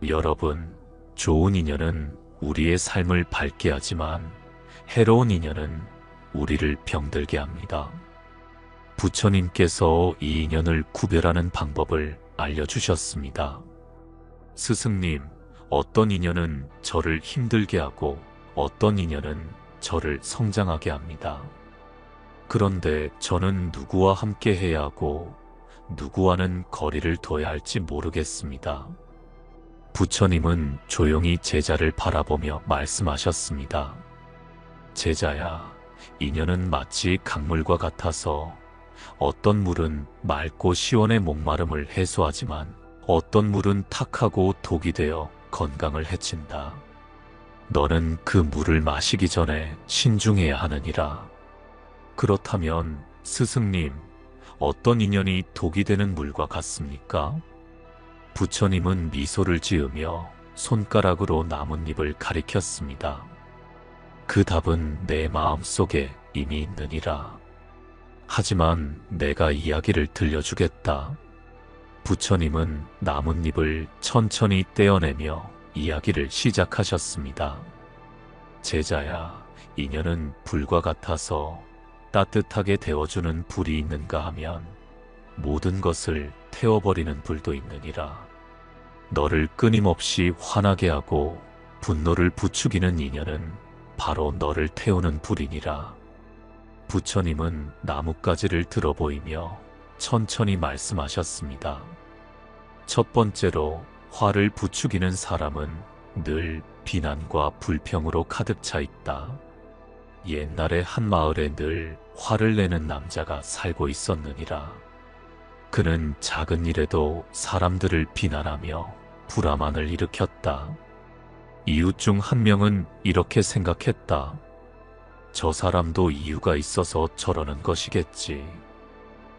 여러분, 좋은 인연은 우리의 삶을 밝게 하지만 해로운 인연은 우리를 병들게 합니다. 부처님께서 이 인연을 구별하는 방법을 알려주셨습니다. 스승님, 어떤 인연은 저를 힘들게 하고 어떤 인연은 저를 성장하게 합니다. 그런데 저는 누구와 함께 해야 하고 누구와는 거리를 둬야 할지 모르겠습니다. 부처님은 조용히 제자를 바라보며 말씀하셨습니다. 제자야, 인연은 마치 강물과 같아서 어떤 물은 맑고 시원의 목마름을 해소하지만 어떤 물은 탁하고 독이 되어 건강을 해친다. 너는 그 물을 마시기 전에 신중해야 하느니라. 그렇다면 스승님, 어떤 인연이 독이 되는 물과 같습니까? 부처님은 미소를 지으며 손가락으로 나뭇잎을 가리켰습니다. 그 답은 내 마음속에 이미 있느니라. 하지만 내가 이야기를 들려주겠다. 부처님은 나뭇잎을 천천히 떼어내며 이야기를 시작하셨습니다. 제자야, 인연은 불과 같아서 따뜻하게 데워주는 불이 있는가 하면 모든 것을 태워버리는 불도 있느니라. 너를 끊임없이 화나게 하고 분노를 부추기는 인연은 바로 너를 태우는 불이니라. 부처님은 나뭇가지를 들어 보이며 천천히 말씀하셨습니다. 첫 번째로, 화를 부추기는 사람은 늘 비난과 불평으로 가득 차 있다. 옛날에 한 마을에 늘 화를 내는 남자가 살고 있었느니라. 그는 작은 일에도 사람들을 비난하며 불화만을 일으켰다. 이웃 중 한 명은 이렇게 생각했다. 저 사람도 이유가 있어서 저러는 것이겠지.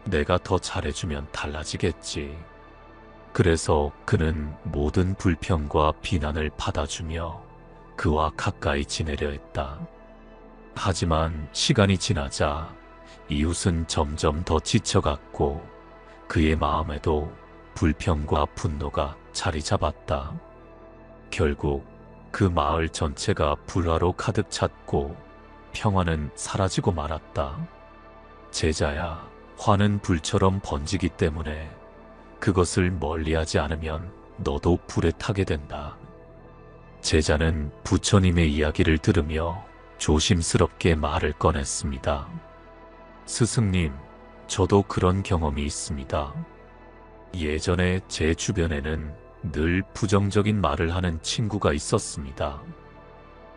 내가 더 잘해주면 달라지겠지. 그래서 그는 모든 불평과 비난을 받아주며 그와 가까이 지내려 했다. 하지만 시간이 지나자 이웃은 점점 더 지쳐갔고 그의 마음에도 불평과 분노가 자리 잡았다. 결국 그 마을 전체가 불화로 가득 찼고 평화는 사라지고 말았다. 제자야, 화는 불처럼 번지기 때문에 그것을 멀리하지 않으면 너도 불에 타게 된다. 제자는 부처님의 이야기를 들으며 조심스럽게 말을 꺼냈습니다. 스승님, 저도 그런 경험이 있습니다. 예전에 제 주변에는 늘 부정적인 말을 하는 친구가 있었습니다.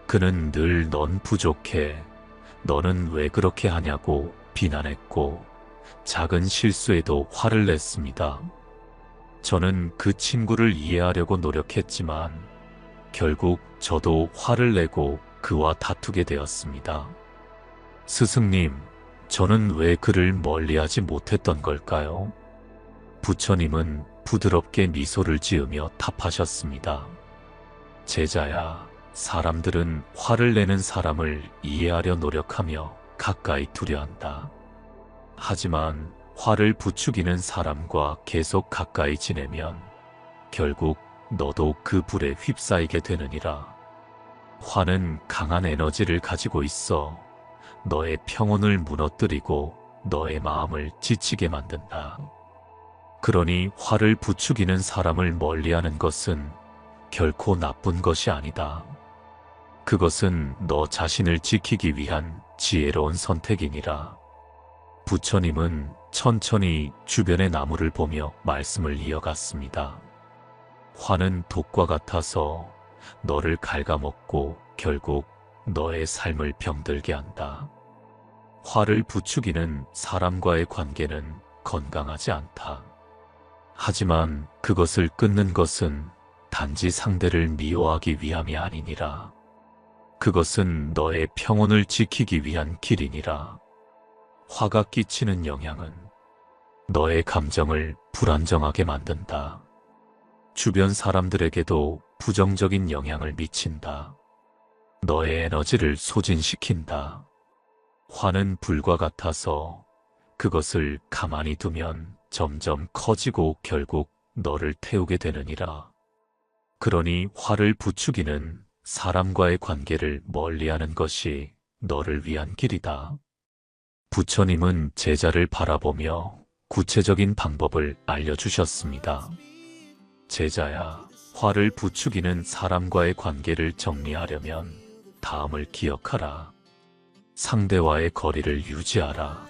그는 늘 넌 부족해, 너는 왜 그렇게 하냐고 비난했고 작은 실수에도 화를 냈습니다. 저는 그 친구를 이해하려고 노력했지만 결국 저도 화를 내고 그와 다투게 되었습니다. 스승님, 저는 왜 그를 멀리하지 못했던 걸까요? 부처님은 부드럽게 미소를 지으며 답하셨습니다. 제자야, 사람들은 화를 내는 사람을 이해하려 노력하며 가까이 두려 한다. 하지만 화를 부추기는 사람과 계속 가까이 지내면 결국 너도 그 불에 휩싸이게 되느니라. 화는 강한 에너지를 가지고 있어 너의 평온을 무너뜨리고 너의 마음을 지치게 만든다. 그러니 화를 부추기는 사람을 멀리하는 것은 결코 나쁜 것이 아니다. 그것은 너 자신을 지키기 위한 지혜로운 선택이니라. 부처님은 천천히 주변의 나무를 보며 말씀을 이어갔습니다. 화는 독과 같아서 너를 갉아먹고 결국 너의 삶을 병들게 한다. 화를 부추기는 사람과의 관계는 건강하지 않다. 하지만 그것을 끊는 것은 단지 상대를 미워하기 위함이 아니니라. 그것은 너의 평온을 지키기 위한 길이니라. 화가 끼치는 영향은 너의 감정을 불안정하게 만든다. 주변 사람들에게도 부정적인 영향을 미친다. 너의 에너지를 소진시킨다. 화는 불과 같아서 그것을 가만히 두면 점점 커지고 결국 너를 태우게 되느니라. 그러니 화를 부추기는 사람과의 관계를 멀리하는 것이 너를 위한 길이다. 부처님은 제자를 바라보며 구체적인 방법을 알려주셨습니다. 제자야, 화를 부추기는 사람과의 관계를 정리하려면 다음을 기억하라. 상대와의 거리를 유지하라.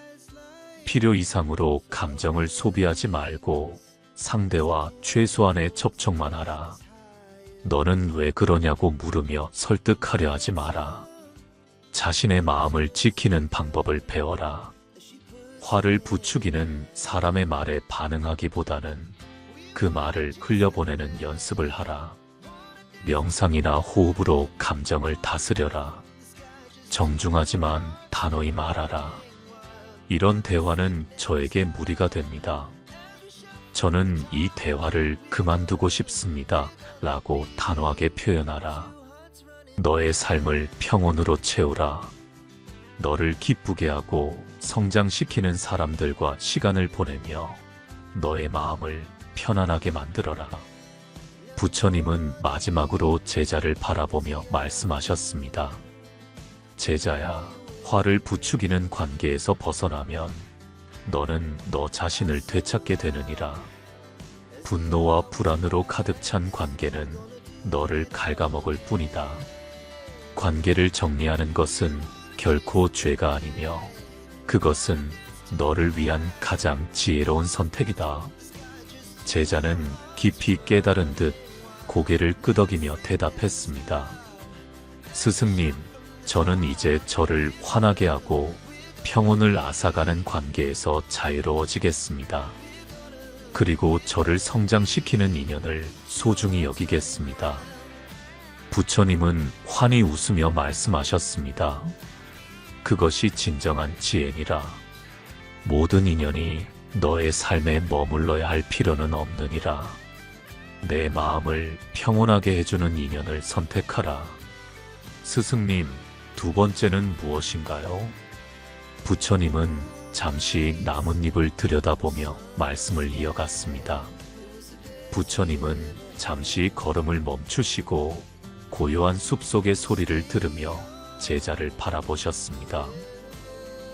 필요 이상으로 감정을 소비하지 말고 상대와 최소한의 접촉만 하라. 너는 왜 그러냐고 물으며 설득하려 하지 마라. 자신의 마음을 지키는 방법을 배워라. 화를 부추기는 사람의 말에 반응하기보다는 그 말을 흘려보내는 연습을 하라. 명상이나 호흡으로 감정을 다스려라. 정중하지만 단호히 말하라. 이런 대화는 저에게 무리가 됩니다. 저는 이 대화를 그만두고 싶습니다. 라고 단호하게 표현하라. 너의 삶을 평온으로 채우라. 너를 기쁘게 하고 성장시키는 사람들과 시간을 보내며 너의 마음을 편안하게 만들어라. 부처님은 마지막으로 제자를 바라보며 말씀하셨습니다. 제자야, 화를 부추기는 관계에서 벗어나면 너는 너 자신을 되찾게 되느니라. 분노와 불안으로 가득 찬 관계는 너를 갉아먹을 뿐이다. 관계를 정리하는 것은 결코 죄가 아니며 그것은 너를 위한 가장 지혜로운 선택이다. 제자는 깊이 깨달은 듯 고개를 끄덕이며 대답했습니다. 스승님, 저는 이제 저를 화나게 하고 평온을 앗아가는 관계에서 자유로워지겠습니다. 그리고 저를 성장시키는 인연을 소중히 여기겠습니다. 부처님은 환히 웃으며 말씀하셨습니다. 그것이 진정한 지혜니라. 모든 인연이 너의 삶에 머물러야 할 필요는 없느니라. 내 마음을 평온하게 해주는 인연을 선택하라. 스승님, 두 번째는 무엇인가요? 부처님은 잠시 나뭇잎을 들여다보며 말씀을 이어갔습니다. 부처님은 잠시 걸음을 멈추시고 고요한 숲속의 소리를 들으며 제자를 바라보셨습니다.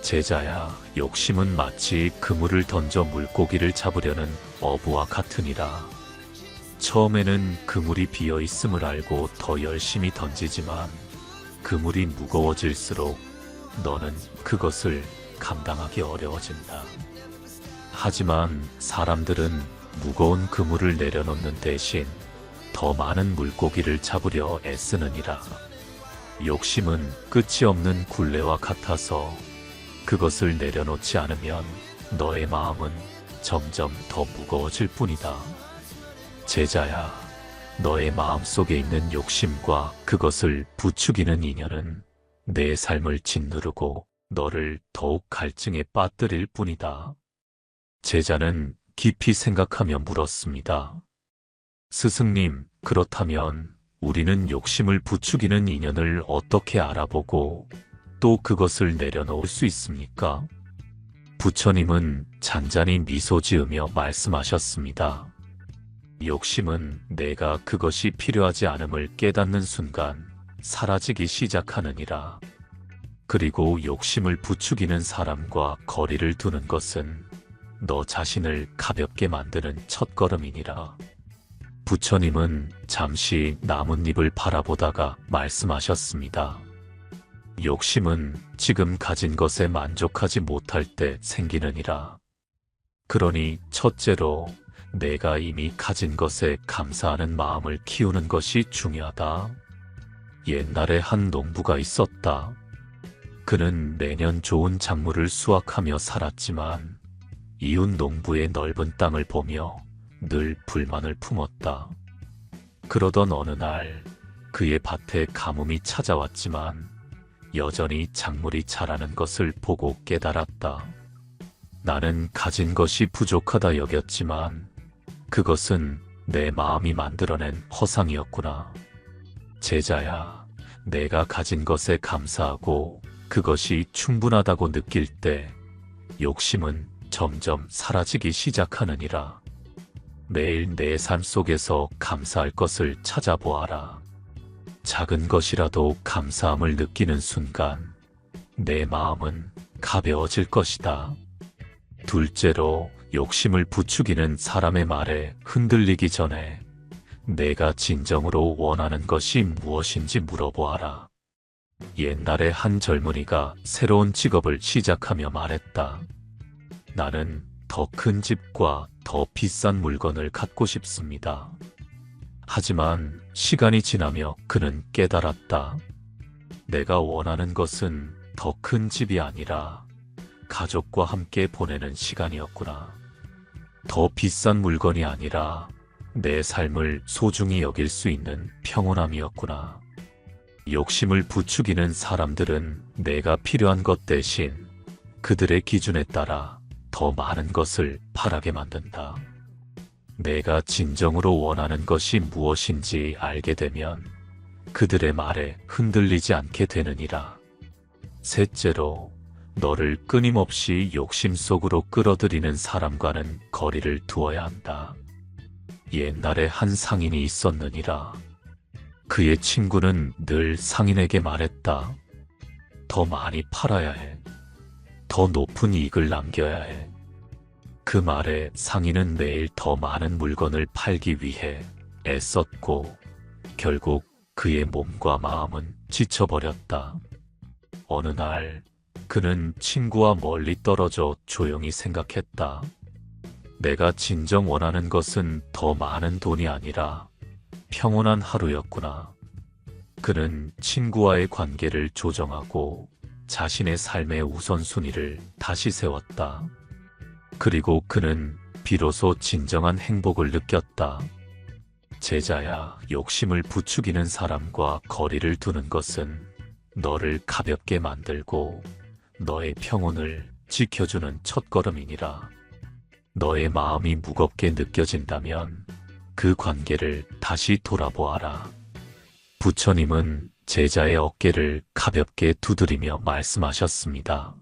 제자야, 욕심은 마치 그물을 던져 물고기를 잡으려는 어부와 같으니라. 처음에는 그물이 비어 있음을 알고 더 열심히 던지지만 그물이 무거워질수록 너는 그것을 감당하기 어려워진다. 하지만 사람들은 무거운 그물을 내려놓는 대신 더 많은 물고기를 잡으려 애쓰느니라. 욕심은 끝이 없는 굴레와 같아서 그것을 내려놓지 않으면 너의 마음은 점점 더 무거워질 뿐이다. 제자야, 너의 마음속에 있는 욕심과 그것을 부추기는 인연은 내 삶을 짓누르고 너를 더욱 갈증에 빠뜨릴 뿐이다. 제자는 깊이 생각하며 물었습니다. 스승님, 그렇다면 우리는 욕심을 부추기는 인연을 어떻게 알아보고 또 그것을 내려놓을 수 있습니까? 부처님은 잔잔히 미소 지으며 말씀하셨습니다. 욕심은 내가 그것이 필요하지 않음을 깨닫는 순간 사라지기 시작하느니라. 그리고 욕심을 부추기는 사람과 거리를 두는 것은 너 자신을 가볍게 만드는 첫걸음이니라. 부처님은 잠시 나뭇잎을 바라보다가 말씀하셨습니다. 욕심은 지금 가진 것에 만족하지 못할 때 생기느니라. 그러니 첫째로 내가 이미 가진 것에 감사하는 마음을 키우는 것이 중요하다. 옛날에 한 농부가 있었다. 그는 매년 좋은 작물을 수확하며 살았지만 이웃 농부의 넓은 땅을 보며 늘 불만을 품었다. 그러던 어느 날 그의 밭에 가뭄이 찾아왔지만 여전히 작물이 자라는 것을 보고 깨달았다. 나는 가진 것이 부족하다 여겼지만 그것은 내 마음이 만들어낸 허상이었구나. 제자야, 내가 가진 것에 감사하고 그것이 충분하다고 느낄 때 욕심은 점점 사라지기 시작하느니라. 매일 내 삶 속에서 감사할 것을 찾아보아라. 작은 것이라도 감사함을 느끼는 순간 내 마음은 가벼워질 것이다. 둘째로, 욕심을 부추기는 사람의 말에 흔들리기 전에 내가 진정으로 원하는 것이 무엇인지 물어보아라. 옛날에 한 젊은이가 새로운 직업을 시작하며 말했다. 나는 더 큰 집과 더 비싼 물건을 갖고 싶습니다. 하지만 시간이 지나며 그는 깨달았다. 내가 원하는 것은 더 큰 집이 아니라 가족과 함께 보내는 시간이었구나. 더 비싼 물건이 아니라 내 삶을 소중히 여길 수 있는 평온함이었구나. 욕심을 부추기는 사람들은 내가 필요한 것 대신 그들의 기준에 따라 더 많은 것을 바라게 만든다. 내가 진정으로 원하는 것이 무엇인지 알게 되면 그들의 말에 흔들리지 않게 되느니라. 셋째로, 너를 끊임없이 욕심 속으로 끌어들이는 사람과는 거리를 두어야 한다. 옛날에 한 상인이 있었느니라. 그의 친구는 늘 상인에게 말했다. 더 많이 팔아야 해. 더 높은 이익을 남겨야 해. 그 말에 상인은 매일 더 많은 물건을 팔기 위해 애썼고 결국 그의 몸과 마음은 지쳐버렸다. 어느 날 그는 친구와 멀리 떨어져 조용히 생각했다. 내가 진정 원하는 것은 더 많은 돈이 아니라 평온한 하루였구나. 그는 친구와의 관계를 조정하고 자신의 삶의 우선순위를 다시 세웠다. 그리고 그는 비로소 진정한 행복을 느꼈다. 제자야, 욕심을 부추기는 사람과 거리를 두는 것은 너를 가볍게 만들고 너의 평온을 지켜주는 첫걸음이니라. 너의 마음이 무겁게 느껴진다면 그 관계를 다시 돌아보아라. 부처님은 제자의 어깨를 가볍게 두드리며 말씀하셨습니다.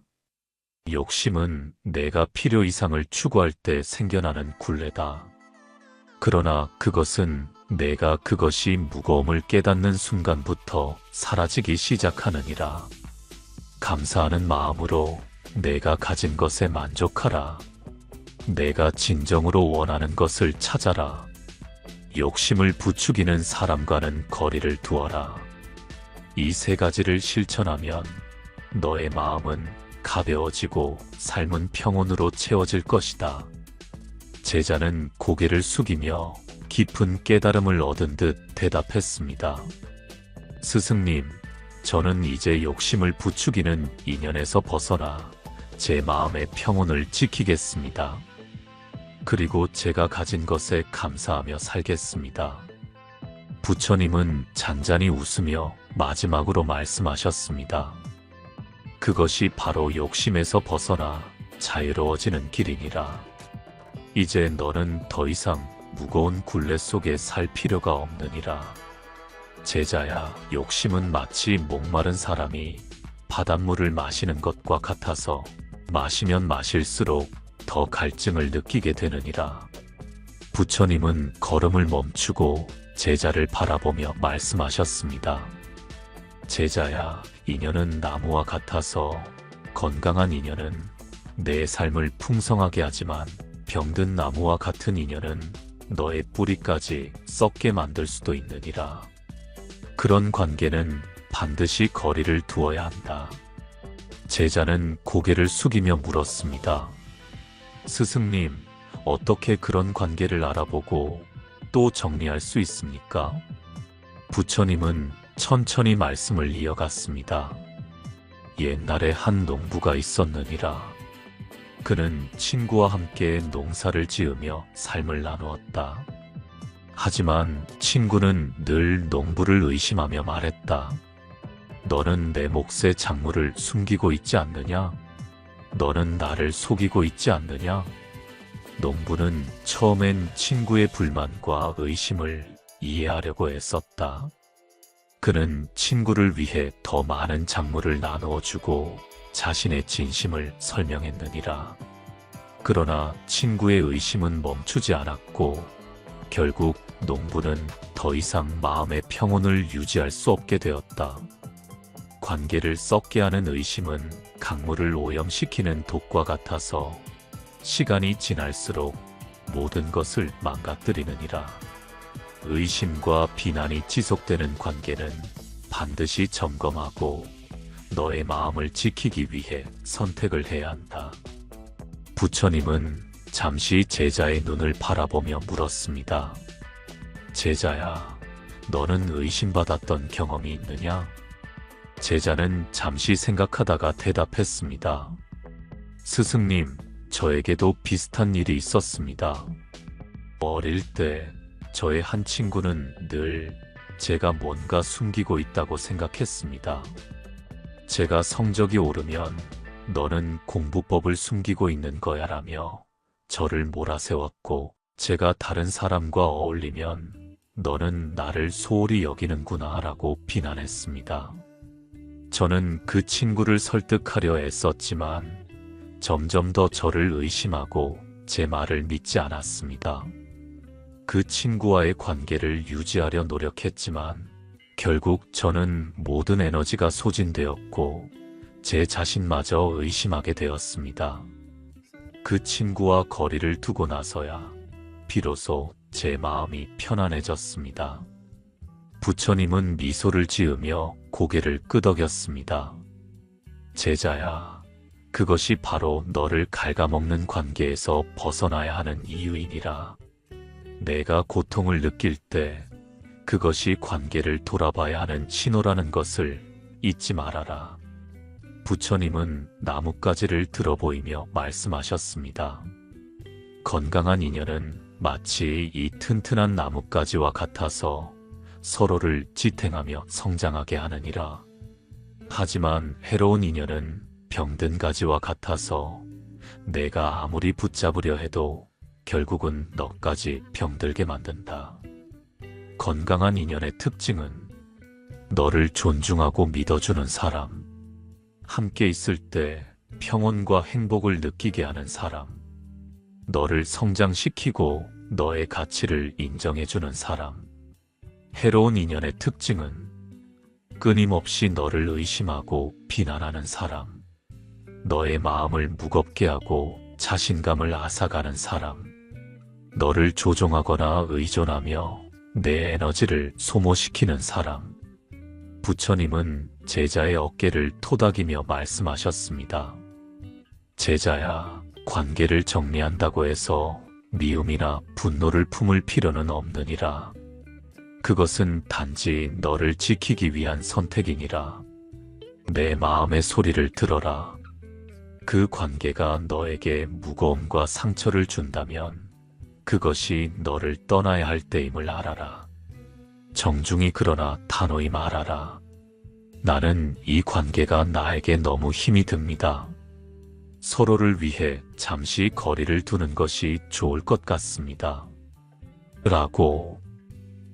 욕심은 내가 필요 이상을 추구할 때 생겨나는 굴레다. 그러나 그것은 내가 그것이 무거움을 깨닫는 순간부터 사라지기 시작하느니라. 감사하는 마음으로 내가 가진 것에 만족하라. 내가 진정으로 원하는 것을 찾아라. 욕심을 부추기는 사람과는 거리를 두어라. 이 세 가지를 실천하면 너의 마음은 가벼워지고 삶은 평온으로 채워질 것이다. 제자는 고개를 숙이며 깊은 깨달음을 얻은 듯 대답했습니다. 스승님, 저는 이제 욕심을 부추기는 인연에서 벗어나 제 마음의 평온을 지키겠습니다. 그리고 제가 가진 것에 감사하며 살겠습니다. 부처님은 잔잔히 웃으며 마지막으로 말씀하셨습니다. 그것이 바로 욕심에서 벗어나 자유로워지는 길이니라. 이제 너는 더 이상 무거운 굴레 속에 살 필요가 없느니라. 제자야, 욕심은 마치 목마른 사람이 바닷물을 마시는 것과 같아서 마시면 마실수록 더 갈증을 느끼게 되느니라. 부처님은 걸음을 멈추고 제자를 바라보며 말씀하셨습니다. 제자야, 인연은 나무와 같아서 건강한 인연은 내 삶을 풍성하게 하지만 병든 나무와 같은 인연은 너의 뿌리까지 썩게 만들 수도 있느니라. 그런 관계는 반드시 거리를 두어야 한다. 제자는 고개를 숙이며 물었습니다. 스승님, 어떻게 그런 관계를 알아보고 또 정리할 수 있습니까? 부처님은 천천히 말씀을 이어갔습니다. 옛날에 한 농부가 있었느니라. 그는 친구와 함께 농사를 지으며 삶을 나누었다. 하지만 친구는 늘 농부를 의심하며 말했다. 너는 내 몫의 작물을 숨기고 있지 않느냐? 너는 나를 속이고 있지 않느냐? 농부는 처음엔 친구의 불만과 의심을 이해하려고 애썼다. 그는 친구를 위해 더 많은 작물을 나누어 주고 자신의 진심을 설명했느니라. 그러나 친구의 의심은 멈추지 않았고 결국 농부는 더 이상 마음의 평온을 유지할 수 없게 되었다. 관계를 썩게 하는 의심은 강물을 오염시키는 독과 같아서 시간이 지날수록 모든 것을 망가뜨리느니라. 의심과 비난이 지속되는 관계는 반드시 점검하고 너의 마음을 지키기 위해 선택을 해야 한다. 부처님은 잠시 제자의 눈을 바라보며 물었습니다. 제자야, 너는 의심받았던 경험이 있느냐? 제자는 잠시 생각하다가 대답했습니다. 스승님, 저에게도 비슷한 일이 있었습니다. 어릴 때 저의 한 친구는 늘 제가 뭔가 숨기고 있다고 생각했습니다. 제가 성적이 오르면 너는 공부법을 숨기고 있는 거야 라며 저를 몰아세웠고, 제가 다른 사람과 어울리면 너는 나를 소홀히 여기는구나 라고 비난했습니다. 저는 그 친구를 설득하려 애썼지만 점점 더 저를 의심하고 제 말을 믿지 않았습니다. 그 친구와의 관계를 유지하려 노력했지만 결국 저는 모든 에너지가 소진되었고 제 자신마저 의심하게 되었습니다. 그 친구와 거리를 두고 나서야 비로소 제 마음이 편안해졌습니다. 부처님은 미소를 지으며 고개를 끄덕였습니다. 제자야, 그것이 바로 너를 갉아먹는 관계에서 벗어나야 하는 이유이니라. 내가 고통을 느낄 때 그것이 관계를 돌아봐야 하는 신호라는 것을 잊지 말아라. 부처님은 나뭇가지를 들어 보이며 말씀하셨습니다. 건강한 인연은 마치 이 튼튼한 나뭇가지와 같아서 서로를 지탱하며 성장하게 하느니라. 하지만 해로운 인연은 병든 가지와 같아서 내가 아무리 붙잡으려 해도 결국은 너까지 병들게 만든다. 건강한 인연의 특징은 너를 존중하고 믿어주는 사람, 함께 있을 때 평온과 행복을 느끼게 하는 사람, 너를 성장시키고 너의 가치를 인정해주는 사람. 해로운 인연의 특징은 끊임없이 너를 의심하고 비난하는 사람, 너의 마음을 무겁게 하고 자신감을 앗아가는 사람, 너를 조종하거나 의존하며 내 에너지를 소모시키는 사람. 부처님은 제자의 어깨를 토닥이며 말씀하셨습니다. 제자야, 관계를 정리한다고 해서 미움이나 분노를 품을 필요는 없느니라. 그것은 단지 너를 지키기 위한 선택이니라. 내 마음의 소리를 들어라. 그 관계가 너에게 무거움과 상처를 준다면 그것이 너를 떠나야 할 때임을 알아라. 정중히 그러나 단호히 말하라. 나는 이 관계가 나에게 너무 힘이 듭니다. 서로를 위해 잠시 거리를 두는 것이 좋을 것 같습니다. 라고.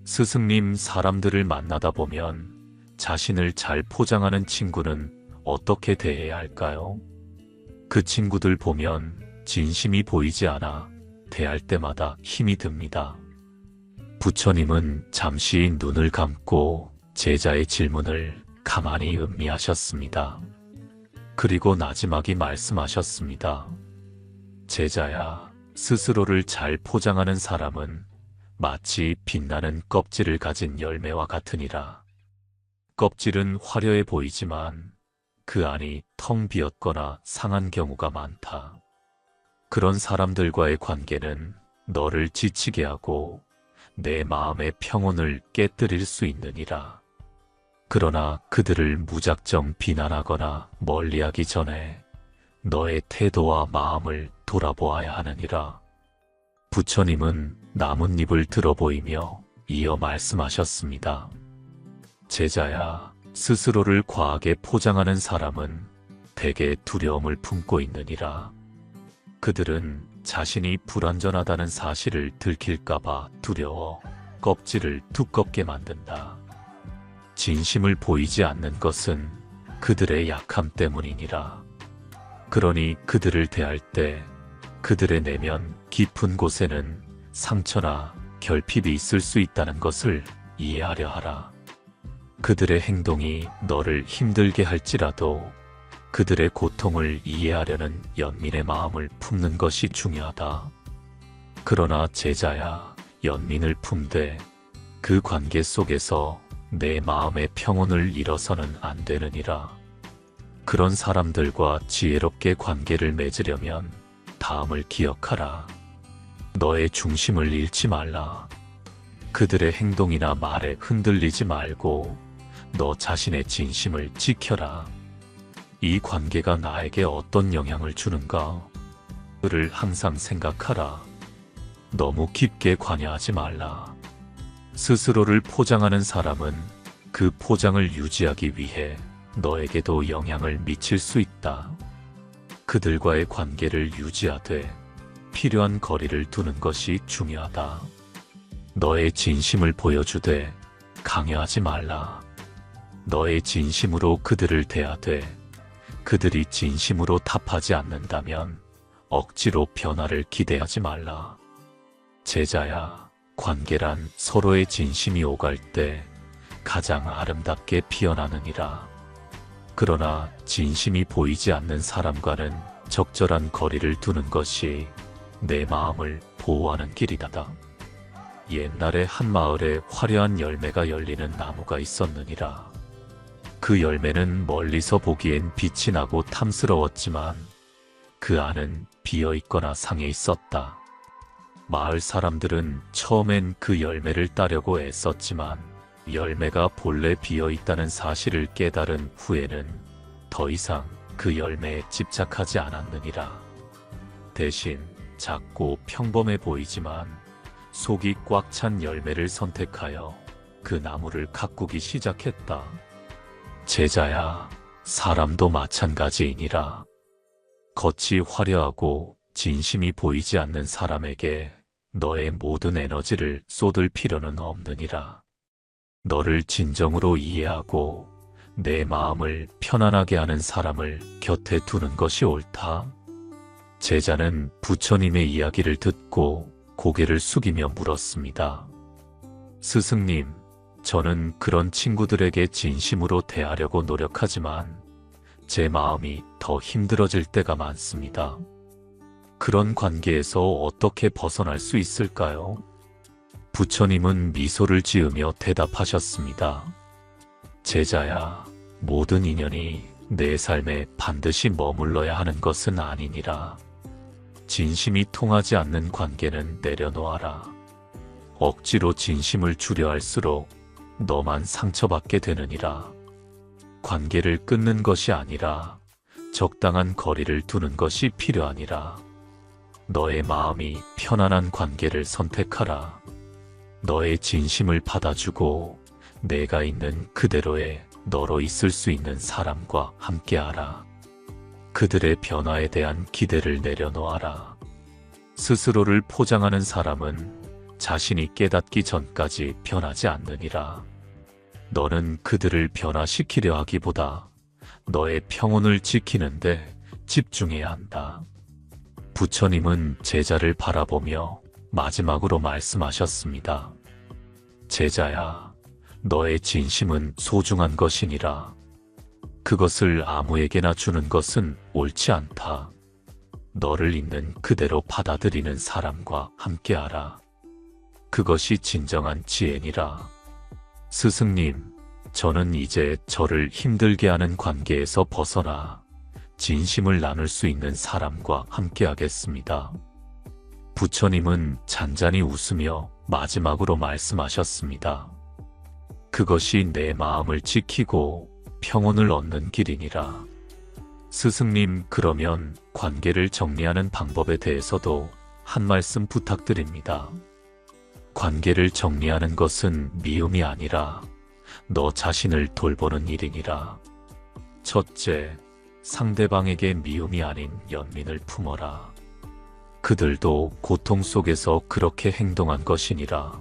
스승님, 사람들을 만나다 보면 자신을 잘 포장하는 친구는 어떻게 대해야 할까요? 그 친구들 보면 진심이 보이지 않아 대할 때마다 힘이 듭니다. 부처님은 잠시 눈을 감고 제자의 질문을 가만히 음미하셨습니다. 그리고 나지막이 말씀하셨습니다. 제자야, 스스로를 잘 포장하는 사람은 마치 빛나는 껍질을 가진 열매와 같으니라. 껍질은 화려해 보이지만 그 안이 텅 비었거나 상한 경우가 많다. 그런 사람들과의 관계는 너를 지치게 하고 내 마음의 평온을 깨뜨릴 수 있느니라. 그러나 그들을 무작정 비난하거나 멀리하기 전에 너의 태도와 마음을 돌아보아야 하느니라. 부처님은 나뭇잎을 들어 보이며 이어 말씀하셨습니다. 제자야, 스스로를 과하게 포장하는 사람은 대개 두려움을 품고 있느니라. 그들은 자신이 불완전하다는 사실을 들킬까봐 두려워 껍질을 두껍게 만든다. 진심을 보이지 않는 것은 그들의 약함 때문이니라. 그러니 그들을 대할 때 그들의 내면 깊은 곳에는 상처나 결핍이 있을 수 있다는 것을 이해하려 하라. 그들의 행동이 너를 힘들게 할지라도 그들의 고통을 이해하려는 연민의 마음을 품는 것이 중요하다. 그러나 제자야, 연민을 품되 그 관계 속에서 내 마음의 평온을 잃어서는 안 되느니라. 그런 사람들과 지혜롭게 관계를 맺으려면 다음을 기억하라. 너의 중심을 잃지 말라. 그들의 행동이나 말에 흔들리지 말고 너 자신의 진심을 지켜라. 이 관계가 나에게 어떤 영향을 주는가? 그를 항상 생각하라. 너무 깊게 관여하지 말라. 스스로를 포장하는 사람은 그 포장을 유지하기 위해 너에게도 영향을 미칠 수 있다. 그들과의 관계를 유지하되 필요한 거리를 두는 것이 중요하다. 너의 진심을 보여주되 강요하지 말라. 너의 진심으로 그들을 대하되 그들이 진심으로 답하지 않는다면 억지로 변화를 기대하지 말라. 제자야, 관계란 서로의 진심이 오갈 때 가장 아름답게 피어나느니라. 그러나 진심이 보이지 않는 사람과는 적절한 거리를 두는 것이 내 마음을 보호하는 길이다. 옛날에 한 마을에 화려한 열매가 열리는 나무가 있었느니라. 그 열매는 멀리서 보기엔 빛이 나고 탐스러웠지만 그 안은 비어있거나 상해 있었다. 마을 사람들은 처음엔 그 열매를 따려고 애썼지만 열매가 본래 비어있다는 사실을 깨달은 후에는 더 이상 그 열매에 집착하지 않았느니라. 대신 작고 평범해 보이지만 속이 꽉 찬 열매를 선택하여 그 나무를 가꾸기 시작했다. 제자야, 사람도 마찬가지이니라. 겉이 화려하고 진심이 보이지 않는 사람에게 너의 모든 에너지를 쏟을 필요는 없느니라. 너를 진정으로 이해하고 내 마음을 편안하게 하는 사람을 곁에 두는 것이 옳다. 제자는 부처님의 이야기를 듣고 고개를 숙이며 물었습니다. 스승님, 저는 그런 친구들에게 진심으로 대하려고 노력하지만 제 마음이 더 힘들어질 때가 많습니다. 그런 관계에서 어떻게 벗어날 수 있을까요? 부처님은 미소를 지으며 대답하셨습니다. 제자야, 모든 인연이 내 삶에 반드시 머물러야 하는 것은 아니니라. 진심이 통하지 않는 관계는 내려놓아라. 억지로 진심을 주려 할수록 너만 상처받게 되느니라. 관계를 끊는 것이 아니라 적당한 거리를 두는 것이 필요하니라. 너의 마음이 편안한 관계를 선택하라. 너의 진심을 받아주고 내가 있는 그대로의 너로 있을 수 있는 사람과 함께하라. 그들의 변화에 대한 기대를 내려놓아라. 스스로를 포장하는 사람은 자신이 깨닫기 전까지 변하지 않느니라. 너는 그들을 변화시키려 하기보다 너의 평온을 지키는데 집중해야 한다. 부처님은 제자를 바라보며 마지막으로 말씀하셨습니다. 제자야, 너의 진심은 소중한 것이니라. 그것을 아무에게나 주는 것은 옳지 않다. 너를 있는 그대로 받아들이는 사람과 함께하라. 그것이 진정한 지혜니라. 스승님, 저는 이제 저를 힘들게 하는 관계에서 벗어나 진심을 나눌 수 있는 사람과 함께하겠습니다. 부처님은 잔잔히 웃으며 마지막으로 말씀하셨습니다. 그것이 내 마음을 지키고 평온을 얻는 길이니라. 스승님, 그러면 관계를 정리하는 방법에 대해서도 한 말씀 부탁드립니다. 관계를 정리하는 것은 미움이 아니라 너 자신을 돌보는 일이니라. 첫째, 상대방에게 미움이 아닌 연민을 품어라. 그들도 고통 속에서 그렇게 행동한 것이니라.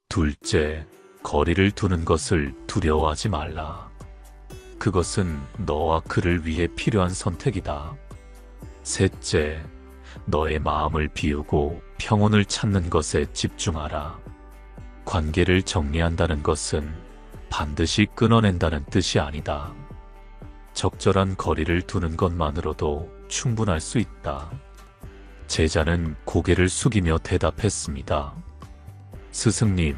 둘째, 거리를 두는 것을 두려워하지 말라. 그것은 너와 그를 위해 필요한 선택이다. 셋째, 너의 마음을 비우고 평온을 찾는 것에 집중하라. 관계를 정리한다는 것은 반드시 끊어낸다는 뜻이 아니다. 적절한 거리를 두는 것만으로도 충분할 수 있다. 제자는 고개를 숙이며 대답했습니다. 스승님,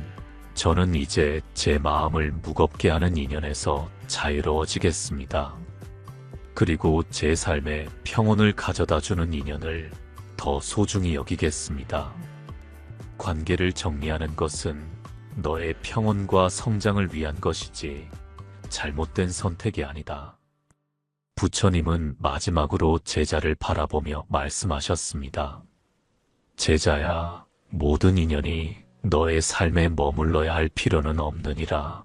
저는 이제 제 마음을 무겁게 하는 인연에서 자유로워지겠습니다. 그리고 제 삶에 평온을 가져다주는 인연을 더 소중히 여기겠습니다. 관계를 정리하는 것은 너의 평온과 성장을 위한 것이지 잘못된 선택이 아니다. 부처님은 마지막으로 제자를 바라보며 말씀하셨습니다. 제자야, 모든 인연이 너의 삶에 머물러야 할 필요는 없느니라.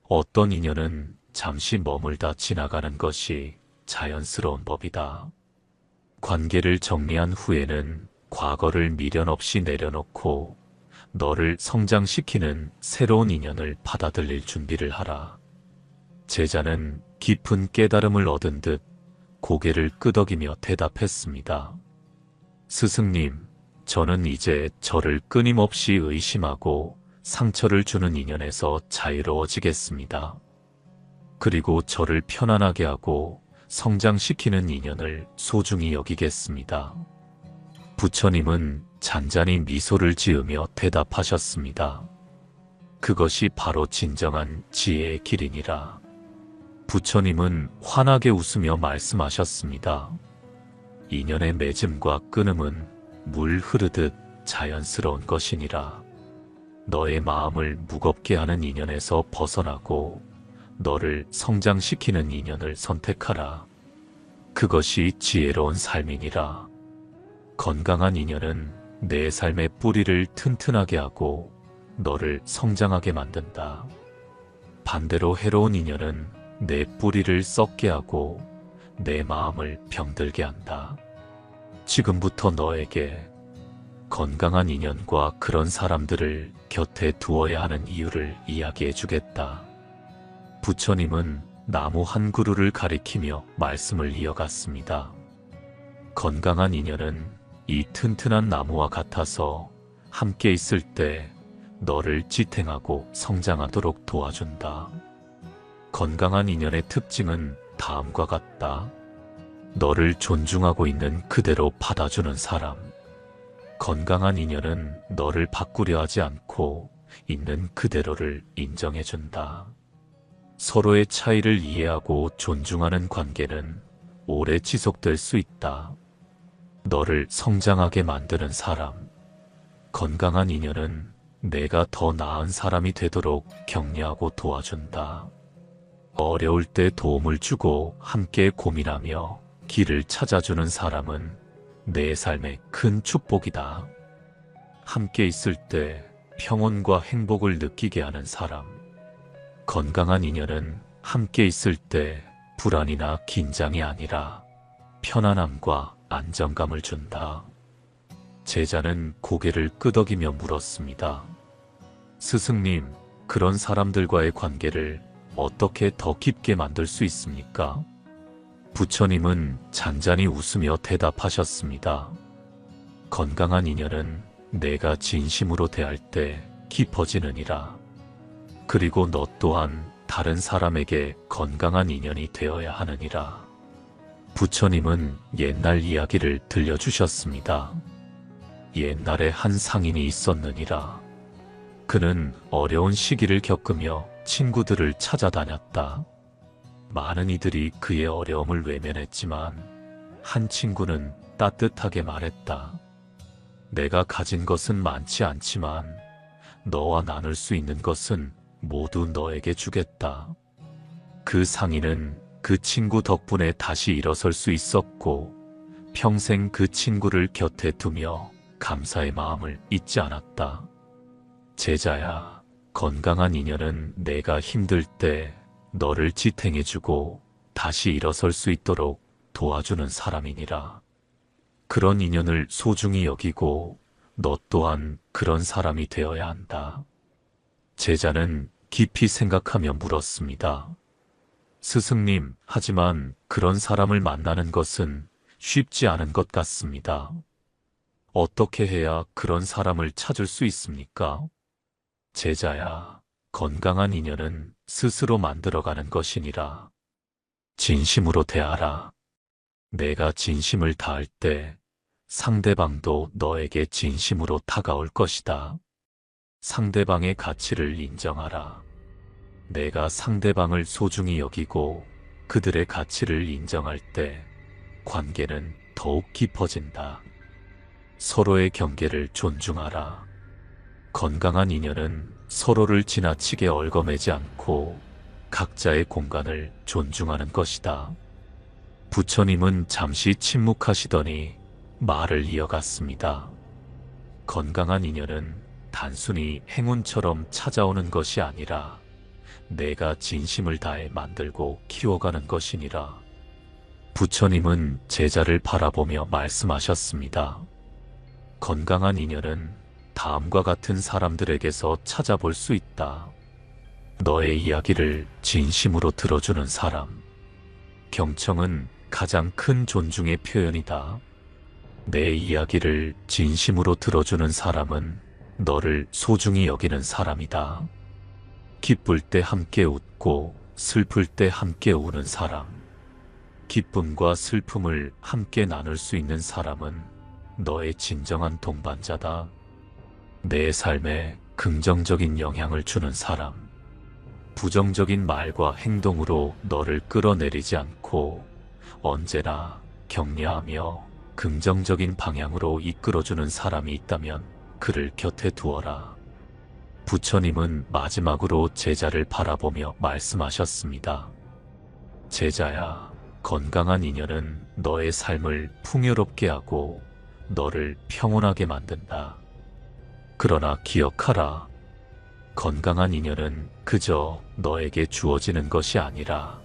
어떤 인연은 잠시 머물다 지나가는 것이 자연스러운 법이다. 관계를 정리한 후에는 과거를 미련 없이 내려놓고 너를 성장시키는 새로운 인연을 받아들일 준비를 하라. 제자는 깊은 깨달음을 얻은 듯 고개를 끄덕이며 대답했습니다. 스승님, 저는 이제 저를 끊임없이 의심하고 상처를 주는 인연에서 자유로워지겠습니다. 그리고 저를 편안하게 하고 성장시키는 인연을 소중히 여기겠습니다. 부처님은 잔잔히 미소를 지으며 대답하셨습니다. 그것이 바로 진정한 지혜의 길이니라. 부처님은 환하게 웃으며 말씀하셨습니다. 인연의 맺음과 끊음은 물 흐르듯 자연스러운 것이니라. 너의 마음을 무겁게 하는 인연에서 벗어나고 너를 성장시키는 인연을 선택하라. 그것이 지혜로운 삶이니라. 건강한 인연은 내 삶의 뿌리를 튼튼하게 하고 너를 성장하게 만든다. 반대로 해로운 인연은 내 뿌리를 썩게 하고 내 마음을 병들게 한다. 지금부터 너에게 건강한 인연과 그런 사람들을 곁에 두어야 하는 이유를 이야기해 주겠다. 부처님은 나무 한 그루를 가리키며 말씀을 이어갔습니다. 건강한 인연은 이 튼튼한 나무와 같아서 함께 있을 때 너를 지탱하고 성장하도록 도와준다. 건강한 인연의 특징은 다음과 같다. 너를 존중하고 있는 그대로 받아주는 사람. 건강한 인연은 너를 바꾸려 하지 않고 있는 그대로를 인정해준다. 서로의 차이를 이해하고 존중하는 관계는 오래 지속될 수 있다. 너를 성장하게 만드는 사람. 건강한 인연은 내가 더 나은 사람이 되도록 격려하고 도와준다. 어려울 때 도움을 주고 함께 고민하며 길을 찾아주는 사람은 내 삶의 큰 축복이다. 함께 있을 때 평온과 행복을 느끼게 하는 사람. 건강한 인연은 함께 있을 때 불안이나 긴장이 아니라 편안함과 안정감을 준다. 제자는 고개를 끄덕이며 물었습니다. 스승님, 그런 사람들과의 관계를 어떻게 더 깊게 만들 수 있습니까? 부처님은 잔잔히 웃으며 대답하셨습니다. 건강한 인연은 내가 진심으로 대할 때 깊어지느니라. 그리고 너 또한 다른 사람에게 건강한 인연이 되어야 하느니라. 부처님은 옛날 이야기를 들려주셨습니다. 옛날에 한 상인이 있었느니라. 그는 어려운 시기를 겪으며 친구들을 찾아다녔다. 많은 이들이 그의 어려움을 외면했지만 한 친구는 따뜻하게 말했다. 내가 가진 것은 많지 않지만 너와 나눌 수 있는 것은 모두 너에게 주겠다. 그 상인은 그 친구 덕분에 다시 일어설 수 있었고 평생 그 친구를 곁에 두며 감사의 마음을 잊지 않았다. 제자야, 건강한 인연은 내가 힘들 때 너를 지탱해주고 다시 일어설 수 있도록 도와주는 사람이니라. 그런 인연을 소중히 여기고 너 또한 그런 사람이 되어야 한다. 제자는 깊이 생각하며 물었습니다. 스승님, 하지만 그런 사람을 만나는 것은 쉽지 않은 것 같습니다. 어떻게 해야 그런 사람을 찾을 수 있습니까? 제자야, 건강한 인연은 스스로 만들어가는 것이니라. 진심으로 대하라. 내가 진심을 다할 때 상대방도 너에게 진심으로 다가올 것이다. 상대방의 가치를 인정하라. 내가 상대방을 소중히 여기고 그들의 가치를 인정할 때 관계는 더욱 깊어진다. 서로의 경계를 존중하라. 건강한 인연은 서로를 지나치게 얽어매지 않고 각자의 공간을 존중하는 것이다. 부처님은 잠시 침묵하시더니 말을 이어갔습니다. 건강한 인연은 단순히 행운처럼 찾아오는 것이 아니라 내가 진심을 다해 만들고 키워가는 것이니라. 부처님은 제자를 바라보며 말씀하셨습니다. 건강한 인연은 다음과 같은 사람들에게서 찾아볼 수 있다. 너의 이야기를 진심으로 들어주는 사람. 경청은 가장 큰 존중의 표현이다. 내 이야기를 진심으로 들어주는 사람은 너를 소중히 여기는 사람이다. 기쁠 때 함께 웃고 슬플 때 함께 우는 사람. 기쁨과 슬픔을 함께 나눌 수 있는 사람은 너의 진정한 동반자다. 내 삶에 긍정적인 영향을 주는 사람. 부정적인 말과 행동으로 너를 끌어내리지 않고 언제나 격려하며 긍정적인 방향으로 이끌어주는 사람이 있다면 그를 곁에 두어라. 부처님은 마지막으로 제자를 바라보며 말씀하셨습니다. 제자야, 건강한 인연은 너의 삶을 풍요롭게 하고 너를 평온하게 만든다. 그러나 기억하라. 건강한 인연은 그저 너에게 주어지는 것이 아니라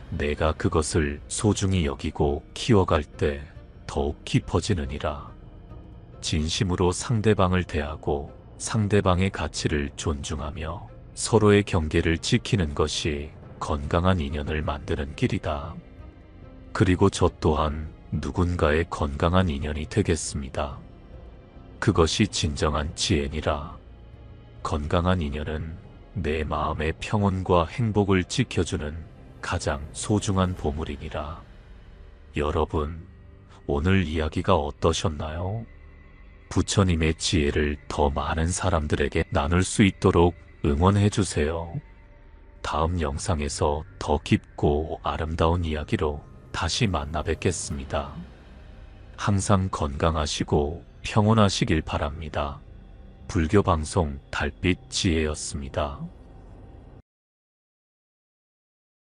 내가 그것을 소중히 여기고 키워갈 때 더욱 깊어지느니라. 진심으로 상대방을 대하고 상대방의 가치를 존중하며 서로의 경계를 지키는 것이 건강한 인연을 만드는 길이다. 그리고 저 또한 누군가의 건강한 인연이 되겠습니다. 그것이 진정한 지혜니라. 건강한 인연은 내 마음의 평온과 행복을 지켜주는 가장 소중한 보물이니라. 여러분, 오늘 이야기가 어떠셨나요? 부처님의 지혜를 더 많은 사람들에게 나눌 수 있도록 응원해 주세요. 다음 영상에서 더 깊고 아름다운 이야기로 다시 만나 뵙겠습니다. 항상 건강하시고 평온하시길 바랍니다. 불교 방송 달빛 지혜였습니다.